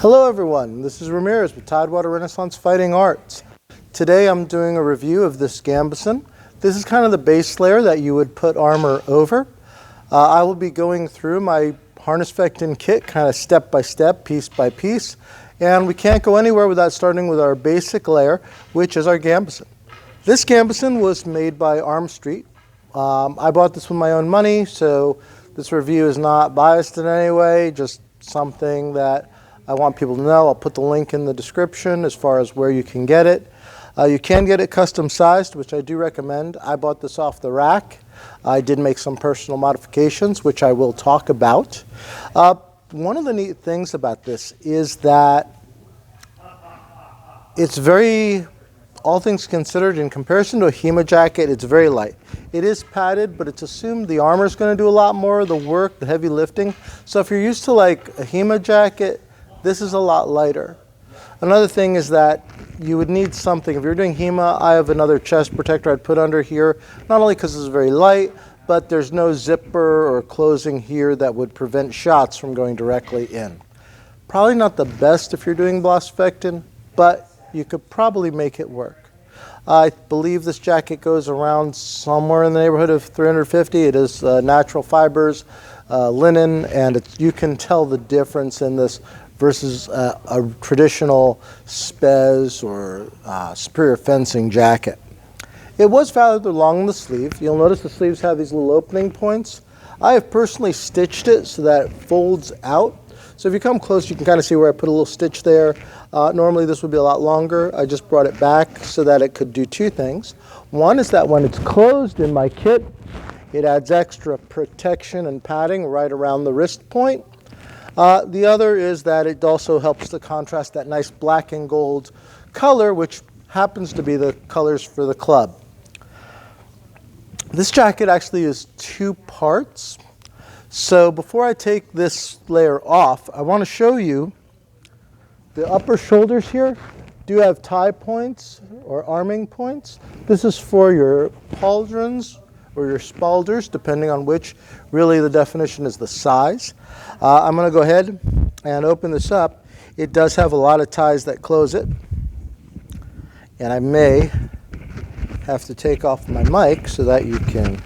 Hello everyone, this is Ramirez with Tidewater Renaissance Fighting Arts. Today I'm doing a review of this Gambeson. This is kind of the base layer that you would put armor over. I will be going through my Harnischfecten kit kind of step by step, piece by piece, and we can't go anywhere without starting with our basic layer, which is our Gambeson. This Gambeson was made by Armstreet. I bought this with my own money, so this review is not biased in any way, just something that I want people to know. I'll put the link in the description as far as where you can get it. You can get it custom sized, which I do recommend. I bought this off the rack. I did make some personal modifications, which I will talk about. One of the neat things about this is that it's very, all things considered, in comparison to a HEMA jacket, it's very light. It is padded, but it's assumed the armor is going to do a lot more of the work, the heavy lifting. So if you're used to like a HEMA jacket, this is a lot lighter. Another thing is that you would need something. If you're doing HEMA, I have another chest protector I'd put under here, not only because it's very light, but there's no zipper or closing here that would prevent shots from going directly in. Probably not the best if you're doing Harnischfecten, but you could probably make it work. I believe this jacket goes around somewhere in the neighborhood of $350. It is natural fibers, linen, and you can tell the difference in this versus a traditional Spez or Superior Fencing jacket. It was rather long in the sleeve. You'll notice the sleeves have these little opening points. I have personally stitched it so that it folds out. So if you come close, you can kind of see where I put a little stitch there. Normally this would be a lot longer. I just brought it back so that it could do two things. One is that when it's closed in my kit, it adds extra protection and padding right around the wrist point. The other is that it also helps to contrast that nice black and gold color, which happens to be the colors for the club. This jacket actually is two parts. So before I take this layer off, I want to show you the upper shoulders here do have tie points or arming points. This is for your pauldrons or your spalders, depending on which. Really the definition is the size. I'm going to go ahead and open this up. It does have a lot of ties that close it. And I may have to take off my mic so that you can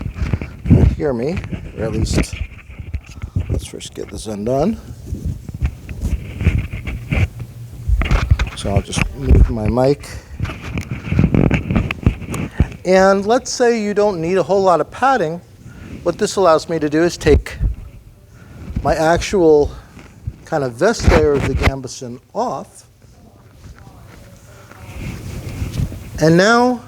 hear me, or at least let's first get this undone. So I'll just move my mic. And let's say you don't need a whole lot of padding. What this allows me to do is take my actual kind of vest layer of the Gambeson off. And now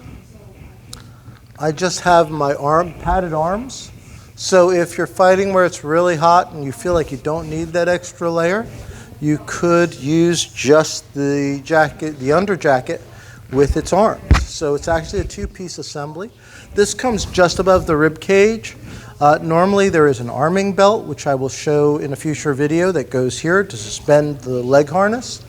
I just have my padded arms. So if you're fighting where it's really hot and you feel like you don't need that extra layer, you could use just the jacket, the under jacket, with its arms. So it's actually a two-piece assembly. This comes just above the rib cage. Normally there is an arming belt, which I will show in a future video, that goes here to suspend the leg harness,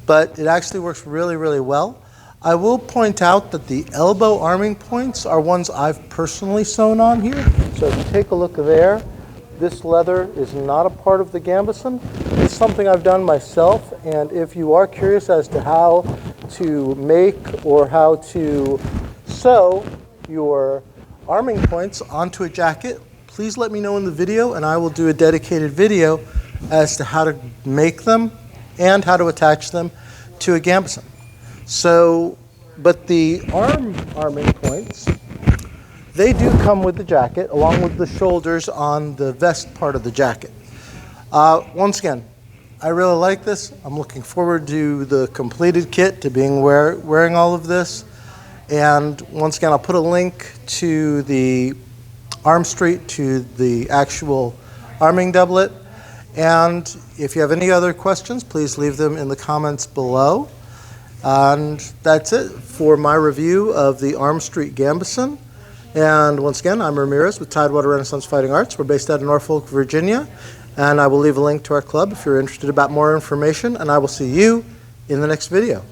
but it actually works really, really well. I will point out that the elbow arming points are ones I've personally sewn on here. So if you take a look there, this leather is not a part of the Gambeson. It's something I've done myself, and if you are curious as to how to make or how to sew your arming points onto a jacket, please let me know in the video, and I will do a dedicated video as to how to make them and how to attach them to a Gambeson. So, but the arming points, they do come with the jacket, along with the shoulders on the vest part of the jacket. Once again, I really like this. I'm looking forward to the completed kit, to being wearing all of this. And once again, I'll put a link to the Armstreet, to the actual arming doublet. And if you have any other questions, please leave them in the comments below. And that's it for my review of the Armstreet Gambeson. And once again, I'm Ramirez with Tidewater Renaissance Fighting Arts. We're based out of Norfolk, Virginia. And I will leave a link to our club if you're interested about more information. And I will see you in the next video.